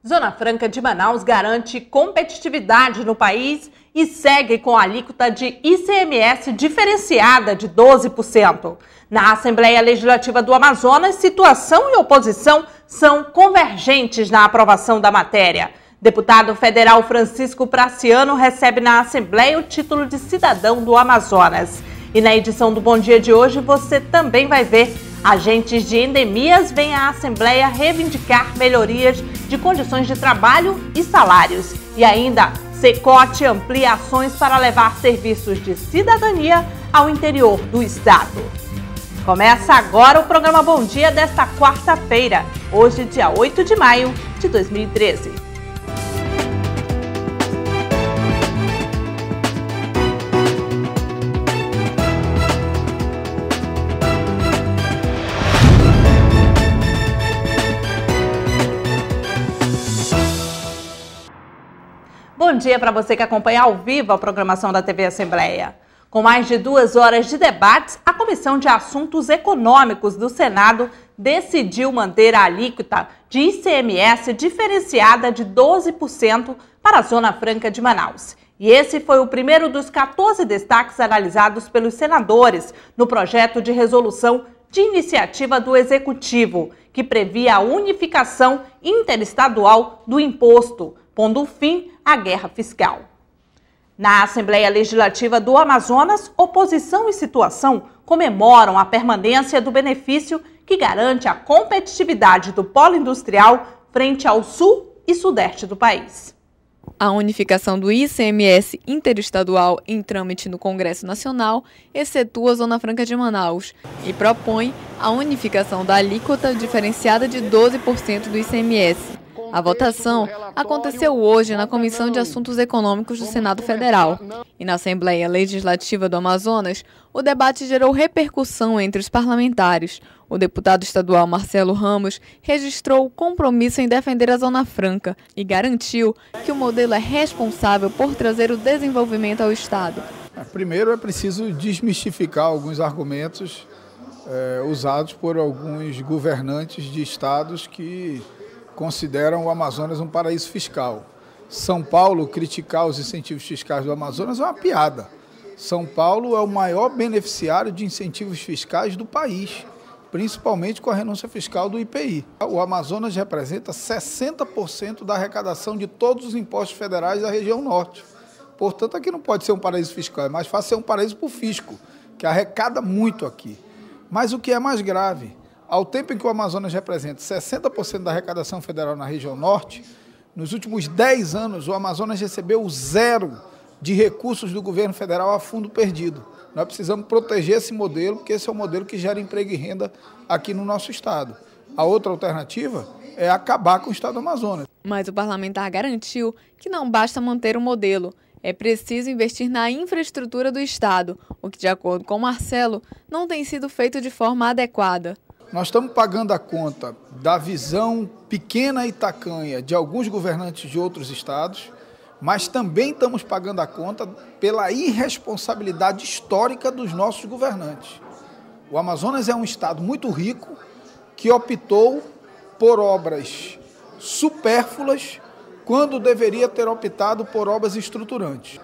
Zona Franca de Manaus garante competitividade no país e segue com a alíquota de ICMS diferenciada de 12%. Na Assembleia Legislativa do Amazonas, situação e oposição são convergentes na aprovação da matéria. Deputado federal Francisco Praciano recebe na Assembleia o título de cidadão do Amazonas. E na edição do Bom Dia de hoje você também vai ver: agentes de endemias vêm à Assembleia reivindicar melhorias de condições de trabalho e salários. E ainda, Cecote amplia ações para levar serviços de cidadania ao interior do estado. Começa agora o programa Bom Dia desta quarta-feira, hoje dia 8 de maio de 2013. Bom dia para você que acompanha ao vivo a programação da TV Assembleia. Com mais de 2 horas de debates, a Comissão de Assuntos Econômicos do Senado decidiu manter a alíquota de ICMS diferenciada de 12% para a Zona Franca de Manaus. E esse foi o primeiro dos 14 destaques analisados pelos senadores no projeto de resolução de iniciativa do Executivo, que previa a unificação interestadual do imposto, pondo fim à guerra fiscal. Na Assembleia Legislativa do Amazonas, oposição e situação comemoram a permanência do benefício que garante a competitividade do polo industrial frente ao sul e sudeste do país. A unificação do ICMS interestadual em trâmite no Congresso Nacional excetua a Zona Franca de Manaus e propõe a unificação da alíquota diferenciada de 12% do ICMS. A votação aconteceu hoje na Comissão de Assuntos Econômicos do Senado Federal. E na Assembleia Legislativa do Amazonas, o debate gerou repercussão entre os parlamentares. O deputado estadual Marcelo Ramos registrou o compromisso em defender a Zona Franca e garantiu que o modelo é responsável por trazer o desenvolvimento ao Estado. Primeiro é preciso desmistificar alguns argumentos usados por alguns governantes de estados que consideram o Amazonas um paraíso fiscal. São Paulo criticar os incentivos fiscais do Amazonas é uma piada. São Paulo é o maior beneficiário de incentivos fiscais do país, principalmente com a renúncia fiscal do IPI. O Amazonas representa 60% da arrecadação de todos os impostos federais da região norte. Portanto, aqui não pode ser um paraíso fiscal, é mais fácil ser um paraíso para o fisco, que arrecada muito aqui. Mas o que é mais grave, ao tempo em que o Amazonas representa 60% da arrecadação federal na região norte, nos últimos 10 anos o Amazonas recebeu 0 de recursos do governo federal a fundo perdido. Nós precisamos proteger esse modelo, porque esse é o modelo que gera emprego e renda aqui no nosso estado. A outra alternativa é acabar com o estado do Amazonas. Mas o parlamentar garantiu que não basta manter o modelo. É preciso investir na infraestrutura do estado, o que, de acordo com Marcelo, não tem sido feito de forma adequada. Nós estamos pagando a conta da visão pequena e tacanha de alguns governantes de outros estados, mas também estamos pagando a conta pela irresponsabilidade histórica dos nossos governantes. O Amazonas é um estado muito rico que optou por obras supérfluas quando deveria ter optado por obras estruturantes.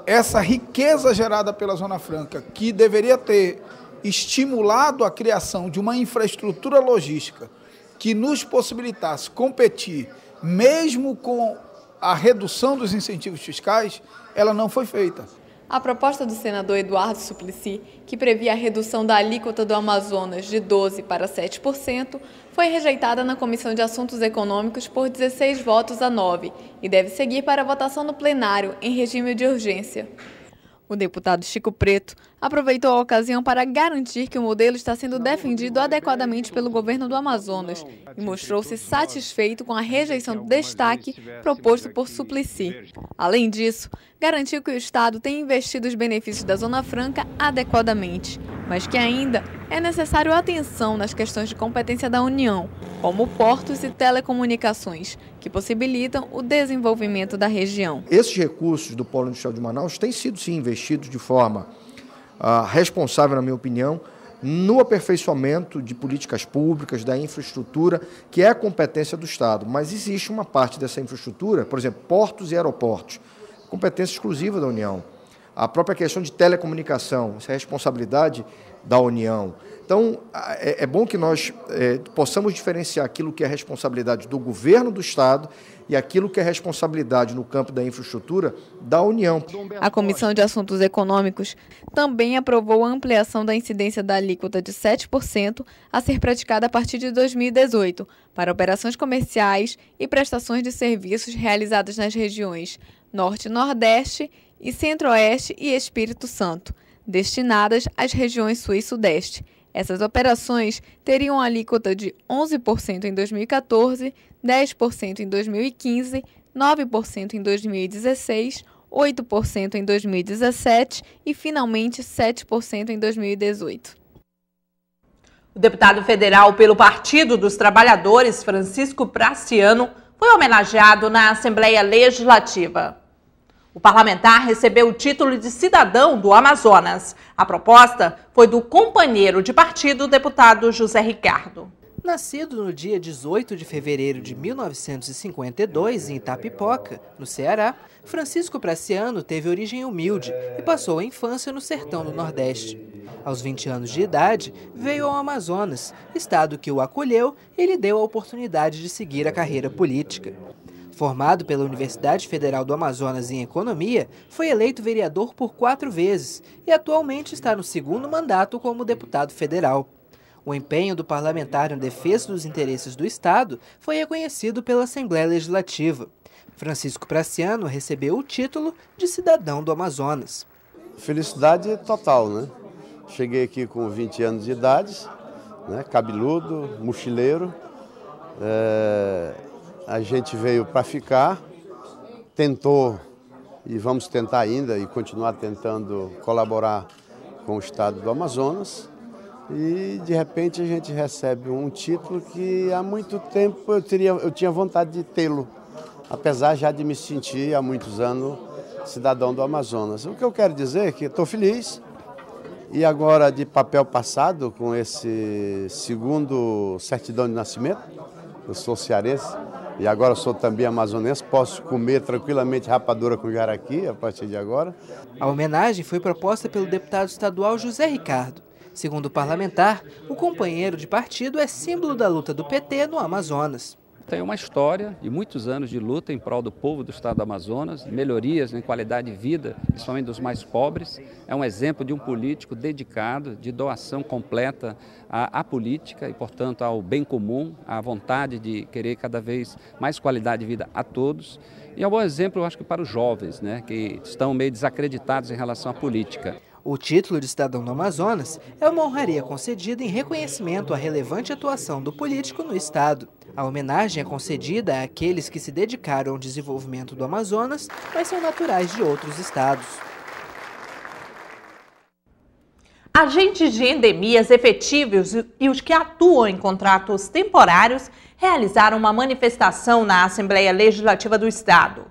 Essa riqueza gerada pela Zona Franca, que deveria ter estimulado a criação de uma infraestrutura logística que nos possibilitasse competir, mesmo com a redução dos incentivos fiscais, ela não foi feita. A proposta do senador Eduardo Suplicy, que previa a redução da alíquota do Amazonas de 12% para 7%, foi rejeitada na Comissão de Assuntos Econômicos por 16 votos a 9 e deve seguir para votação no plenário em regime de urgência. O deputado Chico Preto aproveitou a ocasião para garantir que o modelo está sendo defendido adequadamente pelo governo do Amazonas e mostrou-se satisfeito com a rejeição do destaque proposto por Suplicy. Além disso, garantiu que o Estado tem investido os benefícios da Zona Franca adequadamente, mas que ainda é necessário atenção nas questões de competência da União, como portos e telecomunicações, que possibilitam o desenvolvimento da região. Esses recursos do Polo Industrial de Manaus têm sido, sim, investidos de forma responsável, na minha opinião, no aperfeiçoamento de políticas públicas, da infraestrutura, que é a competência do Estado. Mas existe uma parte dessa infraestrutura, por exemplo, portos e aeroportos, competência exclusiva da União. A própria questão de telecomunicação, isso é responsabilidade da União. Então, é bom que nós possamos diferenciar aquilo que é responsabilidade do governo do Estado e aquilo que é responsabilidade no campo da infraestrutura da União. A Comissão de Assuntos Econômicos também aprovou a ampliação da incidência da alíquota de 7% a ser praticada a partir de 2018 para operações comerciais e prestações de serviços realizadas nas regiões Norte e Nordeste e Centro-Oeste e Espírito Santo, destinadas às regiões Sul e Sudeste. Essas operações teriam alíquota de 11% em 2014, 10% em 2015, 9% em 2016, 8% em 2017 e, finalmente, 7% em 2018. O deputado federal pelo Partido dos Trabalhadores, Francisco Praciano, foi homenageado na Assembleia Legislativa. O parlamentar recebeu o título de cidadão do Amazonas. A proposta foi do companheiro de partido, o deputado José Ricardo. Nascido no dia 18 de fevereiro de 1952, em Itapipoca, no Ceará, Francisco Praciano teve origem humilde e passou a infância no sertão do Nordeste. Aos 20 anos de idade, veio ao Amazonas, estado que o acolheu e lhe deu a oportunidade de seguir a carreira política. Formado pela Universidade Federal do Amazonas em Economia, foi eleito vereador por 4 vezes e atualmente está no 2º mandato como deputado federal. O empenho do parlamentar em defesa dos interesses do Estado foi reconhecido pela Assembleia Legislativa. Francisco Praciano recebeu o título de cidadão do Amazonas. Felicidade total, né? Cheguei aqui com 20 anos de idade, né? Cabeludo, mochileiro. A gente veio para ficar, tentou e vamos tentar ainda e continuar tentando colaborar com o Estado do Amazonas e de repente a gente recebe um título que há muito tempo eu tinha vontade de tê-lo, apesar já de me sentir há muitos anos cidadão do Amazonas. O que eu quero dizer é que estou feliz e agora de papel passado com esse 2º certidão de nascimento, eu sou cearense, e agora sou também amazonense, posso comer tranquilamente rapadura com jaraqui a partir de agora. A homenagem foi proposta pelo deputado estadual José Ricardo. Segundo o parlamentar, o companheiro de partido é símbolo da luta do PT no Amazonas. Tem uma história e muitos anos de luta em prol do povo do estado do Amazonas, melhorias em qualidade de vida, principalmente dos mais pobres. É um exemplo de um político dedicado, de doação completa à política e, portanto, ao bem comum, à vontade de querer cada vez mais qualidade de vida a todos. E é um bom exemplo, eu acho que para os jovens, né, que estão meio desacreditados em relação à política. O título de cidadão do Amazonas é uma honraria concedida em reconhecimento à relevante atuação do político no estado. A homenagem é concedida àqueles que se dedicaram ao desenvolvimento do Amazonas, mas são naturais de outros estados. Agentes de endemias efetivos e os que atuam em contratos temporários realizaram uma manifestação na Assembleia Legislativa do Estado.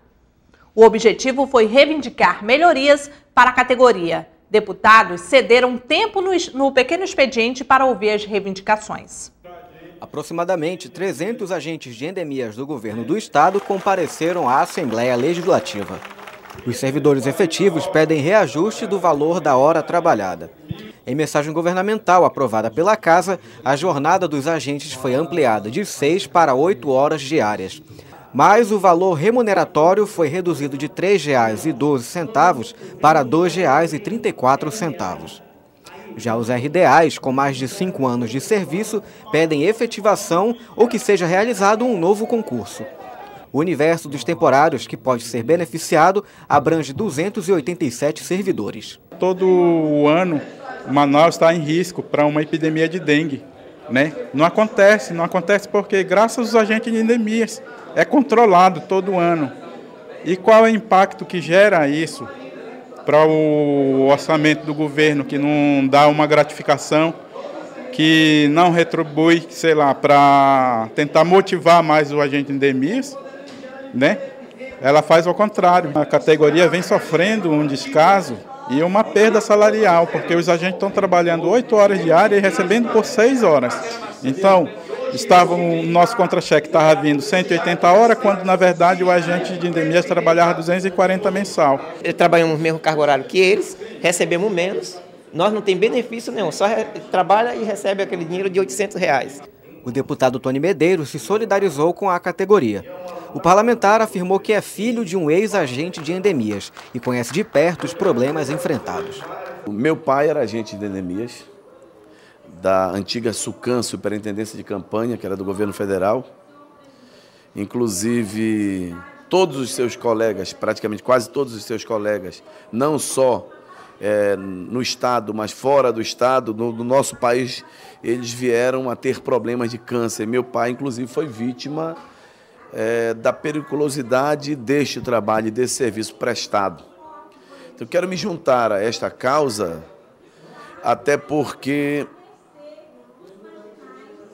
O objetivo foi reivindicar melhorias para a categoria. Deputados cederam tempo no pequeno expediente para ouvir as reivindicações. Aproximadamente 300 agentes de endemias do governo do estado compareceram à Assembleia Legislativa. Os servidores efetivos pedem reajuste do valor da hora trabalhada. Em mensagem governamental aprovada pela Casa, a jornada dos agentes foi ampliada de 6 para 8 horas diárias. Mas o valor remuneratório foi reduzido de R$ 3,12 para R$ 2,34. Já os RDAs, com mais de 5 anos de serviço, pedem efetivação ou que seja realizado um novo concurso. O universo dos temporários, que pode ser beneficiado, abrange 287 servidores. Todo ano, Manaus está em risco para uma epidemia de dengue, né? Não acontece porque graças aos agentes de endemias é controlado todo ano. E qual é o impacto que gera isso para o orçamento do governo, que não dá uma gratificação, que não retribui, sei lá, para tentar motivar mais o agente de endemias, né? Ela faz ao contrário. A categoria vem sofrendo um descaso e uma perda salarial, porque os agentes estão trabalhando 8 horas diárias e recebendo por 6 horas. Então, o nosso contra-cheque estava vindo 180 horas, quando na verdade o agente de endemias trabalhava 240 mensal. Trabalhamos no mesmo cargo horário que eles, recebemos menos, nós não temos benefício nenhum, só trabalha e recebe aquele dinheiro de R$800. O deputado Tony Medeiros se solidarizou com a categoria. O parlamentar afirmou que é filho de um ex-agente de endemias e conhece de perto os problemas enfrentados. O meu pai era agente de endemias, da antiga SUCAM, Superintendência de Campanha, que era do governo federal. Inclusive, todos os seus colegas, praticamente quase todos os seus colegas, não só no Estado, mas fora do Estado, no nosso país, eles vieram a ter problemas de câncer. Meu pai, inclusive, foi vítima da periculosidade deste trabalho, desse serviço prestado. Então, eu quero me juntar a esta causa, até porque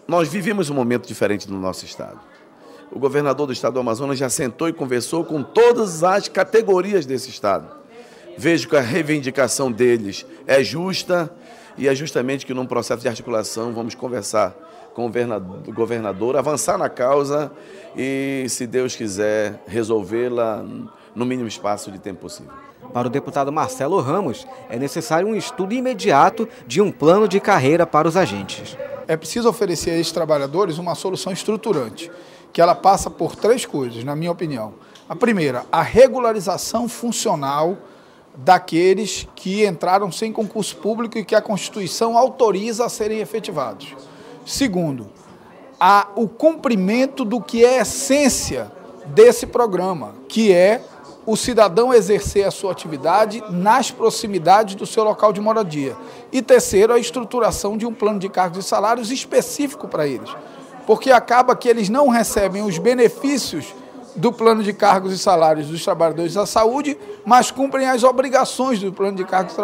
nós vivemos um momento diferente no nosso Estado. O governador do Estado do Amazonas já sentou e conversou com todas as categorias desse Estado. Vejo que a reivindicação deles é justa e é justamente que num processo de articulação vamos conversar com o governador, avançar na causa e, se Deus quiser, resolvê-la no mínimo espaço de tempo possível. Para o deputado Marcelo Ramos, é necessário um estudo imediato de um plano de carreira para os agentes. É preciso oferecer a esses trabalhadores uma solução estruturante, que ela passa por 3 coisas, na minha opinião. A primeira, a regularização funcional daqueles que entraram sem concurso público e que a Constituição autoriza a serem efetivados. Segundo, o cumprimento do que é a essência desse programa, que é o cidadão exercer a sua atividade nas proximidades do seu local de moradia. E terceiro, a estruturação de um plano de cargos e salários específico para eles, porque acaba que eles não recebem os benefícios do plano de cargos e salários dos trabalhadores da saúde, mas cumprem as obrigações do plano de cargos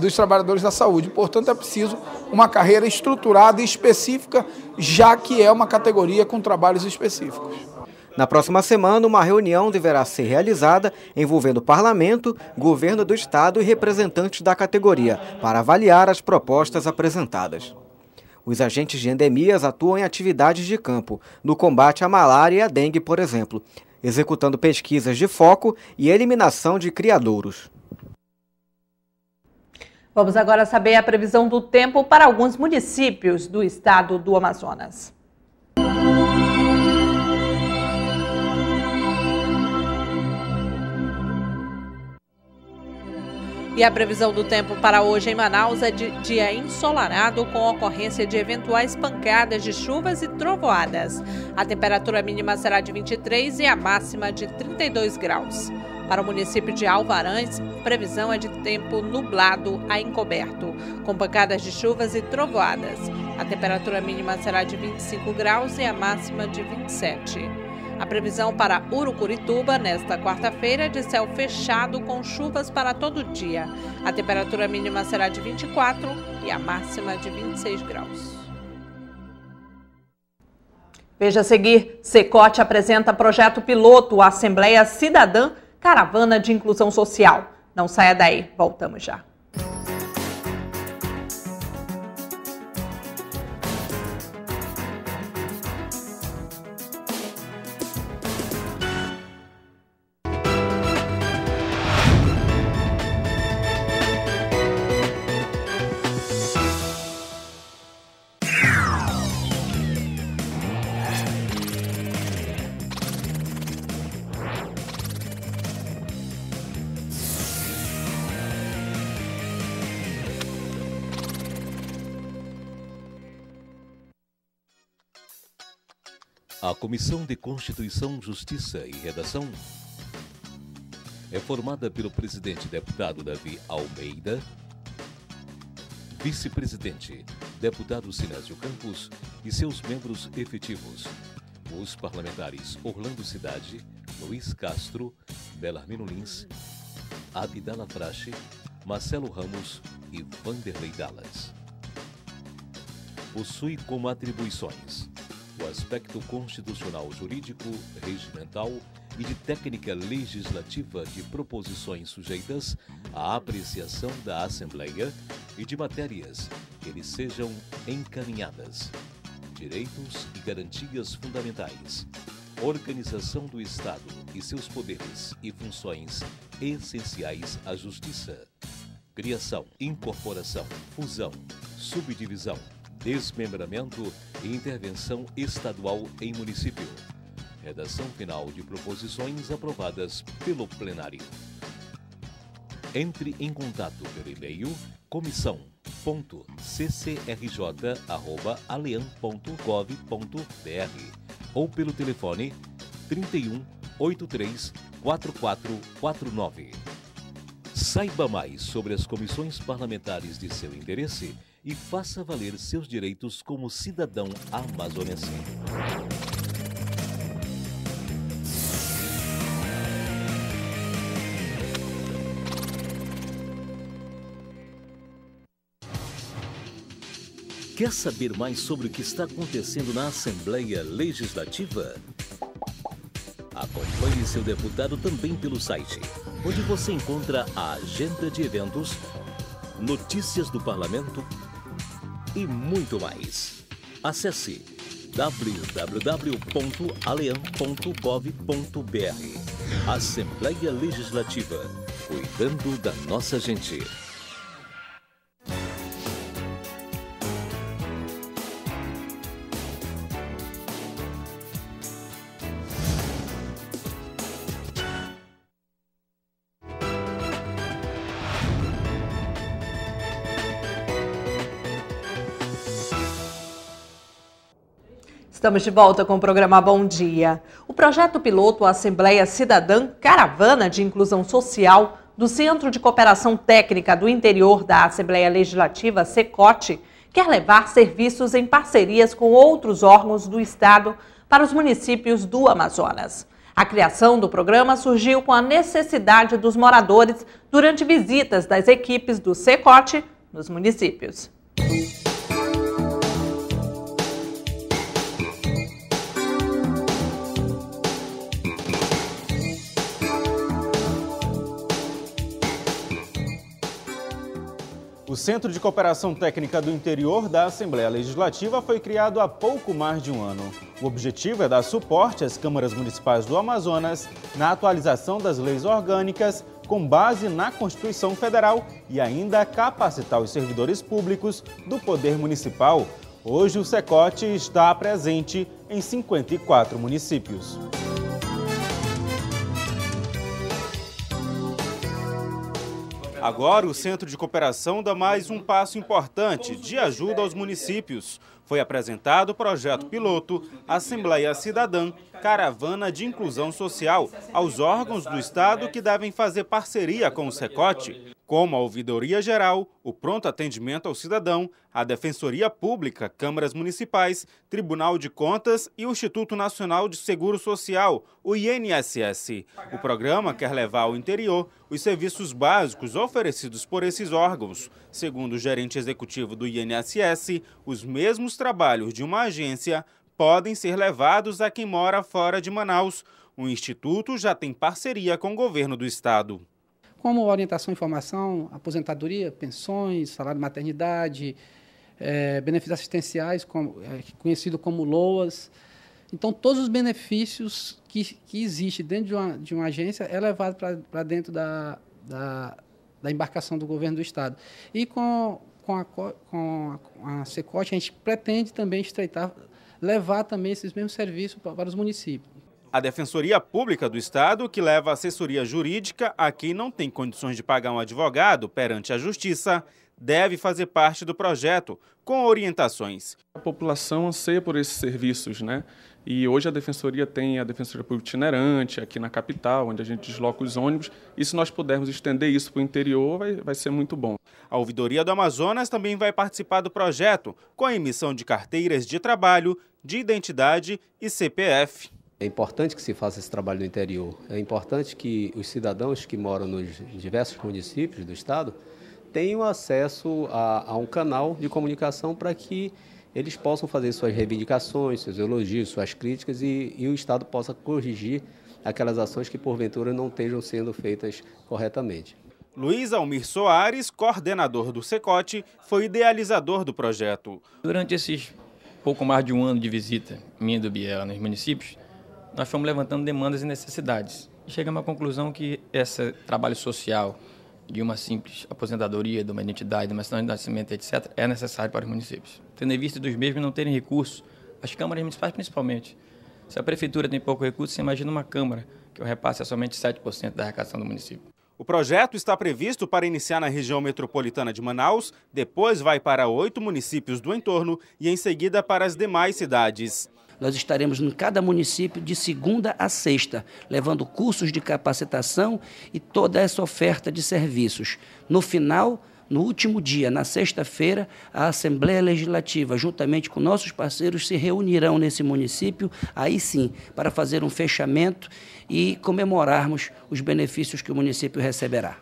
dos trabalhadores da saúde. Portanto, é preciso uma carreira estruturada e específica, já que é uma categoria com trabalhos específicos. Na próxima semana, uma reunião deverá ser realizada envolvendo o Parlamento, Governo do Estado e representantes da categoria para avaliar as propostas apresentadas. Os agentes de endemias atuam em atividades de campo, no combate à malária e à dengue, por exemplo, executando pesquisas de foco e eliminação de criadouros. Vamos agora saber a previsão do tempo para alguns municípios do estado do Amazonas. E a previsão do tempo para hoje em Manaus é de dia ensolarado com ocorrência de eventuais pancadas de chuvas e trovoadas. A temperatura mínima será de 23 e a máxima de 32 graus. Para o município de Alvarães, previsão é de tempo nublado a encoberto, com pancadas de chuvas e trovoadas. A temperatura mínima será de 25 graus e a máxima de 27. A previsão para Urucurituba, nesta quarta-feira, é de céu fechado com chuvas para todo o dia. A temperatura mínima será de 24 e a máxima de 26 graus. Veja a seguir, Cecote apresenta projeto piloto Assembleia Cidadã Caravana de Inclusão Social. Não saia daí, voltamos já. A Comissão de Constituição, Justiça e Redação é formada pelo presidente deputado Davi Almeida, vice-presidente deputado Sinésio Campos e seus membros efetivos, os parlamentares Orlando Cidade, Luiz Castro, Belarmino Lins, Abdala Frache, Marcelo Ramos e Vanderlei Dallas. Possui como atribuições o aspecto constitucional, jurídico, regimental e de técnica legislativa de proposições sujeitas à apreciação da Assembleia e de matérias que lhes sejam encaminhadas. Direitos e garantias fundamentais. Organização do Estado e seus poderes e funções essenciais à justiça. Criação, incorporação, fusão, subdivisão, desmembramento e intervenção estadual em município. Redação final de proposições aprovadas pelo plenário. Entre em contato pelo e-mail comissão.ccrj@aleam.gov.br ou pelo telefone 31 83 4449. Saiba mais sobre as comissões parlamentares de seu interesse e faça valer seus direitos como cidadão amazonense. Quer saber mais sobre o que está acontecendo na Assembleia Legislativa? Acompanhe seu deputado também pelo site, onde você encontra a agenda de eventos, notícias do parlamento e muito mais. Acesse www.aleam.gov.br. Assembleia Legislativa, cuidando da nossa gente. Estamos de volta com o programa Bom Dia. O projeto piloto Assembleia Cidadã Caravana de Inclusão Social do Centro de Cooperação Técnica do Interior da Assembleia Legislativa, CECOT, quer levar serviços em parcerias com outros órgãos do Estado para os municípios do Amazonas. A criação do programa surgiu com a necessidade dos moradores durante visitas das equipes do CECOT nos municípios. O Centro de Cooperação Técnica do Interior da Assembleia Legislativa foi criado há pouco mais de um ano. O objetivo é dar suporte às câmaras municipais do Amazonas na atualização das leis orgânicas com base na Constituição Federal e ainda capacitar os servidores públicos do Poder Municipal. Hoje o CECOT está presente em 54 municípios. Agora, o Centro de Cooperação dá mais um passo importante de ajuda aos municípios. Foi apresentado o projeto piloto Assembleia Cidadã Caravana de Inclusão Social aos órgãos do Estado que devem fazer parceria com o CECOT, como a Ouvidoria Geral, o Pronto Atendimento ao Cidadão, a Defensoria Pública, câmaras municipais, Tribunal de Contas e o Instituto Nacional de Seguro Social, o INSS. O programa quer levar ao interior os serviços básicos oferecidos por esses órgãos. Segundo o gerente executivo do INSS, os mesmos trabalhos de uma agência podem ser levados a quem mora fora de Manaus. O Instituto já tem parceria com o governo do estado. Como orientação e informação, aposentadoria, pensões, salário de maternidade, benefícios assistenciais, conhecido como LOAS. Então, todos os benefícios que existem dentro de uma agência é levado para dentro da embarcação do governo do estado. E com a CECOT, a gente pretende também levar também esses mesmos serviços para os municípios. A Defensoria Pública do Estado, que leva assessoria jurídica a quem não tem condições de pagar um advogado perante a Justiça, deve fazer parte do projeto, com orientações. A população anseia por esses serviços, né? E hoje a Defensoria tem a Defensoria Pública itinerante aqui na capital, onde a gente desloca os ônibus, e se nós pudermos estender isso para o interior, vai ser muito bom. A Ouvidoria do Amazonas também vai participar do projeto, com a emissão de carteiras de trabalho, de identidade e CPF. É importante que se faça esse trabalho no interior. É importante que os cidadãos que moram nos diversos municípios do estado tenham acesso a um canal de comunicação para que eles possam fazer suas reivindicações, seus elogios, suas críticas e o Estado possa corrigir aquelas ações que porventura não estejam sendo feitas corretamente. Luiz Almir Soares, coordenador do SECOT, foi idealizador do projeto. Durante esses pouco mais de um ano de visita minha do Biela nos municípios, nós fomos levantando demandas e necessidades. E chegamos à conclusão que esse trabalho social de uma simples aposentadoria, de uma identidade, de uma certidão de nascimento, etc., é necessário para os municípios. Tendo em vista dos mesmos não terem recursos, as câmaras municipais principalmente. Se a prefeitura tem pouco recurso, você imagina uma câmara que o repasse é somente 7% da arrecadação do município. O projeto está previsto para iniciar na região metropolitana de Manaus, depois vai para 8 municípios do entorno e em seguida para as demais cidades. Nós estaremos em cada município de segunda a sexta, levando cursos de capacitação e toda essa oferta de serviços. No final, no último dia, na sexta-feira, a Assembleia Legislativa, juntamente com nossos parceiros, se reunirão nesse município, aí sim, para fazer um fechamento e comemorarmos os benefícios que o município receberá.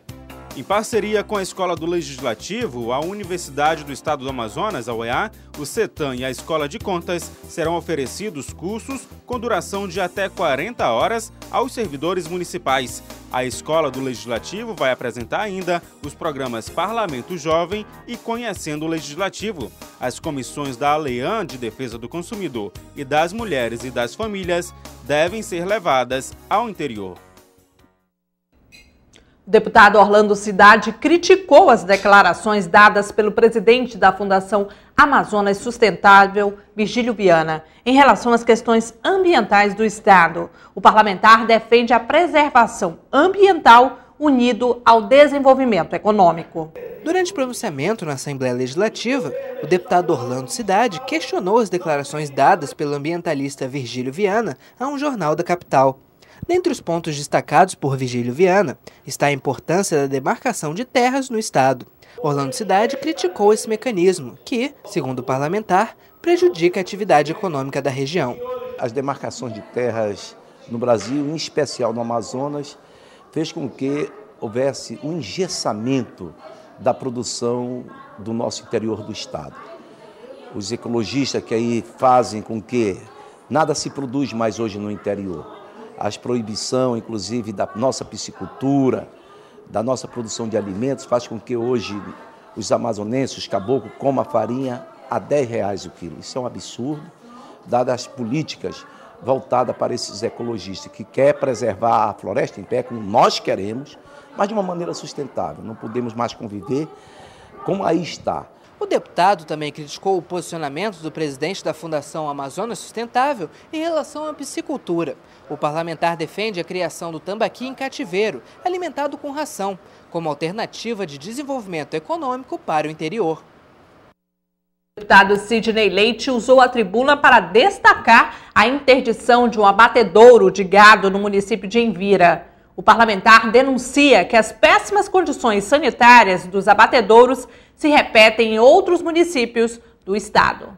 Em parceria com a Escola do Legislativo, a Universidade do Estado do Amazonas, a UEA, o CETAM e a Escola de Contas serão oferecidos cursos com duração de até 40 horas aos servidores municipais. A Escola do Legislativo vai apresentar ainda os programas Parlamento Jovem e Conhecendo o Legislativo. As comissões da ALEAN de Defesa do Consumidor e das Mulheres e das Famílias devem ser levadas ao interior. O deputado Orlando Cidade criticou as declarações dadas pelo presidente da Fundação Amazonas Sustentável, Virgílio Viana, em relação às questões ambientais do Estado. O parlamentar defende a preservação ambiental unido ao desenvolvimento econômico. Durante o pronunciamento na Assembleia Legislativa, o deputado Orlando Cidade questionou as declarações dadas pelo ambientalista Virgílio Viana a um jornal da capital. Dentre os pontos destacados por Virgílio Viana está a importância da demarcação de terras no Estado. Orlando Cidade criticou esse mecanismo, que, segundo o parlamentar, prejudica a atividade econômica da região. As demarcações de terras no Brasil, em especial no Amazonas, fez com que houvesse um engessamento da produção do nosso interior do Estado. Os ecologistas que aí fazem com que nada se produz mais hoje no interior. As proibição, inclusive, da nossa piscicultura, da nossa produção de alimentos, faz com que hoje os amazonenses, os caboclos, comam a farinha a R$10 o quilo. Isso é um absurdo, dadas as políticas voltadas para esses ecologistas que querem preservar a floresta em pé, como nós queremos, mas de uma maneira sustentável. Não podemos mais conviver como aí está. O deputado também criticou o posicionamento do presidente da Fundação Amazonas Sustentável em relação à piscicultura. O parlamentar defende a criação do tambaqui em cativeiro, alimentado com ração, como alternativa de desenvolvimento econômico para o interior. O deputado Sidney Leite usou a tribuna para destacar a interdição de um abatedouro de gado no município de Envira. O parlamentar denuncia que as péssimas condições sanitárias dos abatedouros se repetem em outros municípios do estado.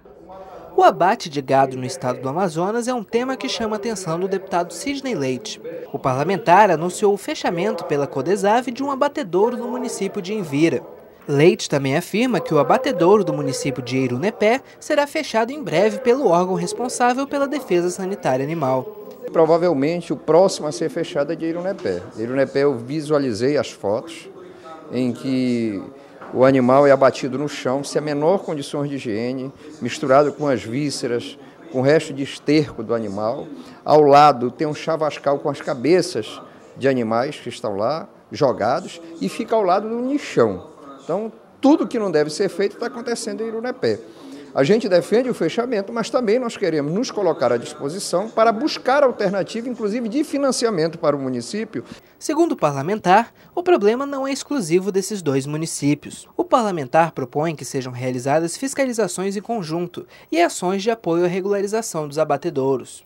O abate de gado no estado do Amazonas é um tema que chama a atenção do deputado Sidney Leite. O parlamentar anunciou o fechamento pela Codesave de um abatedouro no município de Envira. Leite também afirma que o abatedouro do município de Eirunepé será fechado em breve pelo órgão responsável pela defesa sanitária animal. Provavelmente o próximo a ser fechado é de Eirunepé. Eirunepé eu visualizei as fotos em que o animal é abatido no chão, sem a menor condições de higiene, misturado com as vísceras, com o resto de esterco do animal. Ao lado tem um chavascal com as cabeças de animais que estão lá, jogados, e fica ao lado do nichão. Então, tudo que não deve ser feito está acontecendo em Eirunepé. A gente defende o fechamento, mas também nós queremos nos colocar à disposição para buscar alternativa, inclusive de financiamento para o município. Segundo o parlamentar, o problema não é exclusivo desses dois municípios. O parlamentar propõe que sejam realizadas fiscalizações em conjunto e ações de apoio à regularização dos abatedouros.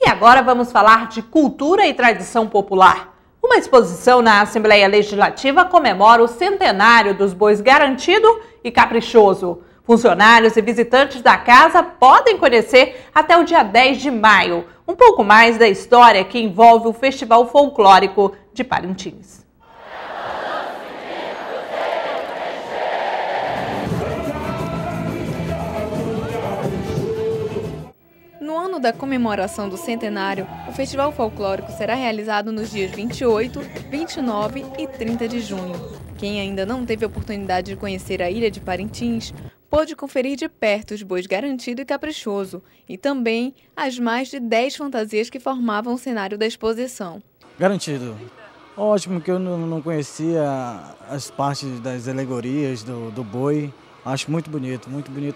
E agora vamos falar de cultura e tradição popular. Uma exposição na Assembleia Legislativa comemora o centenário dos bois Garantido e Caprichoso. Funcionários e visitantes da casa podem conhecer até o dia 10 de maio um pouco mais da história que envolve o Festival Folclórico de Parintins. ano da comemoração do centenário, o Festival Folclórico será realizado nos dias 28, 29 e 30 de junho. Quem ainda não teve a oportunidade de conhecer a Ilha de Parintins, pôde conferir de perto os bois Garantido e Caprichoso e também as mais de 10 fantasias que formavam o cenário da exposição. Garantido. Ótimo, que eu não conhecia as partes das alegorias do boi. Acho muito bonito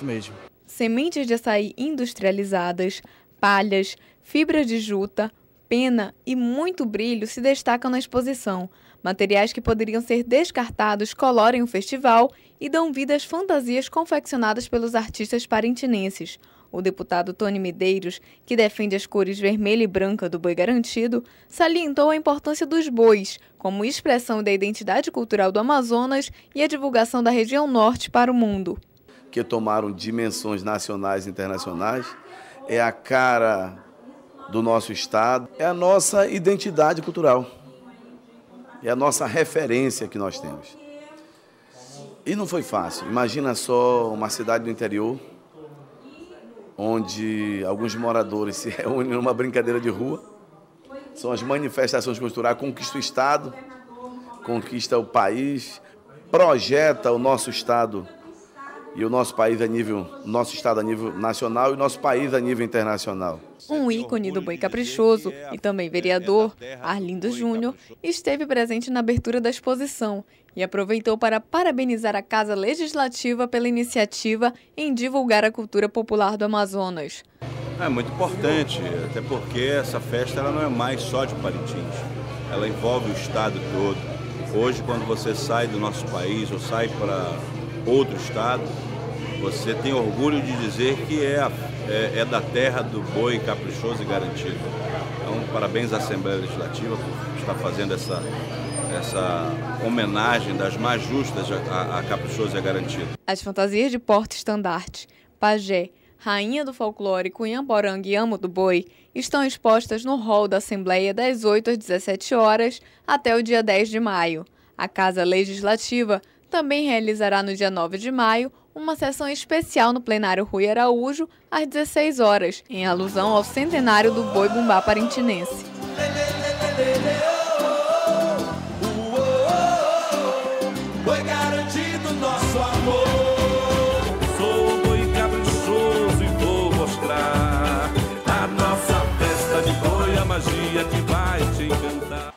mesmo. Sementes de açaí industrializadas, palhas, fibra de juta, pena e muito brilho se destacam na exposição. Materiais que poderiam ser descartados colorem o festival e dão vida às fantasias confeccionadas pelos artistas parintinenses. O deputado Tony Medeiros, que defende as cores vermelha e branca do boi garantido, salientou a importância dos bois como expressão da identidade cultural do Amazonas e a divulgação da região norte para o mundo. Que tomaram dimensões nacionais e internacionais, é a cara do nosso estado, é a nossa identidade cultural, é a nossa referência que nós temos. E não foi fácil, imagina só uma cidade do interior, onde alguns moradores se reúnem numa brincadeira de rua, são as manifestações culturais, conquista o estado, conquista o país, projeta o nosso estado e o nosso país nosso estado a nível nacional e o nosso país a nível internacional. Um ícone do boi caprichoso e também vereador, Arlindo Júnior, esteve presente na abertura da exposição e aproveitou para parabenizar a Casa Legislativa pela iniciativa em divulgar a cultura popular do Amazonas. É muito importante, até porque essa festa ela não é mais só de Parintins, ela envolve o estado todo. Hoje, quando você sai do nosso país ou sai para outro estado, você tem orgulho de dizer que é da terra do boi caprichoso e garantido. Então, parabéns à Assembleia Legislativa por estar fazendo essa homenagem das mais justas a caprichoso e a garantido. As fantasias de porta-estandarte, pajé, rainha do folclore, Cunhamporanga e amo do boi estão expostas no hall da Assembleia das 8 às 17 horas até o dia 10 de maio. A Casa Legislativa também realizará no dia 9 de maio uma sessão especial no plenário Rui Araújo às 16 horas, em alusão ao centenário do boi bumbá parintinense. Boi garantido nosso amor. Sou o boi caprichoso e vou mostrar a nossa festa de boi, a magia que vai te encantar.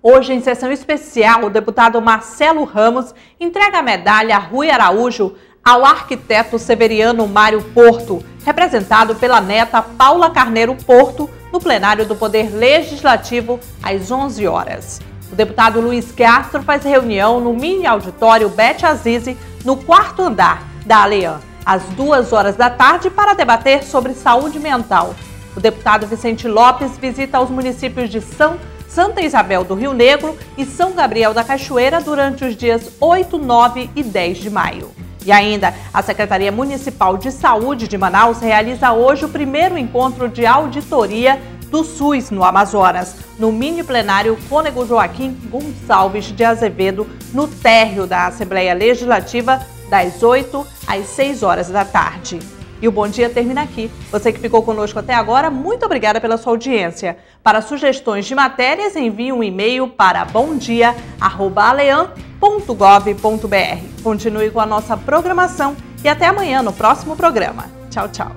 Hoje, em sessão especial, o deputado Marcelo Ramos entrega a medalha Rui Araújo ao arquiteto severiano Mário Porto, representado pela neta Paula Carneiro Porto, no plenário do Poder Legislativo, às 11 horas. O deputado Luiz Castro faz reunião no mini auditório Bete Azizi, no 4º andar da Alean, às 2 horas da tarde, para debater sobre saúde mental. O deputado Vicente Lopes visita os municípios de Santa Isabel do Rio Negro e São Gabriel da Cachoeira durante os dias 8, 9 e 10 de maio. E ainda, a Secretaria Municipal de Saúde de Manaus realiza hoje o primeiro encontro de auditoria do SUS no Amazonas, no mini plenário Cônego Joaquim Gonçalves de Azevedo, no térreo da Assembleia Legislativa, das 8 às 6 horas da tarde. E o Bom Dia termina aqui. Você que ficou conosco até agora, muito obrigada pela sua audiência. Para sugestões de matérias, envie um e-mail para bomdia@alean.gov.br. Continue com a nossa programação e até amanhã no próximo programa. Tchau, tchau.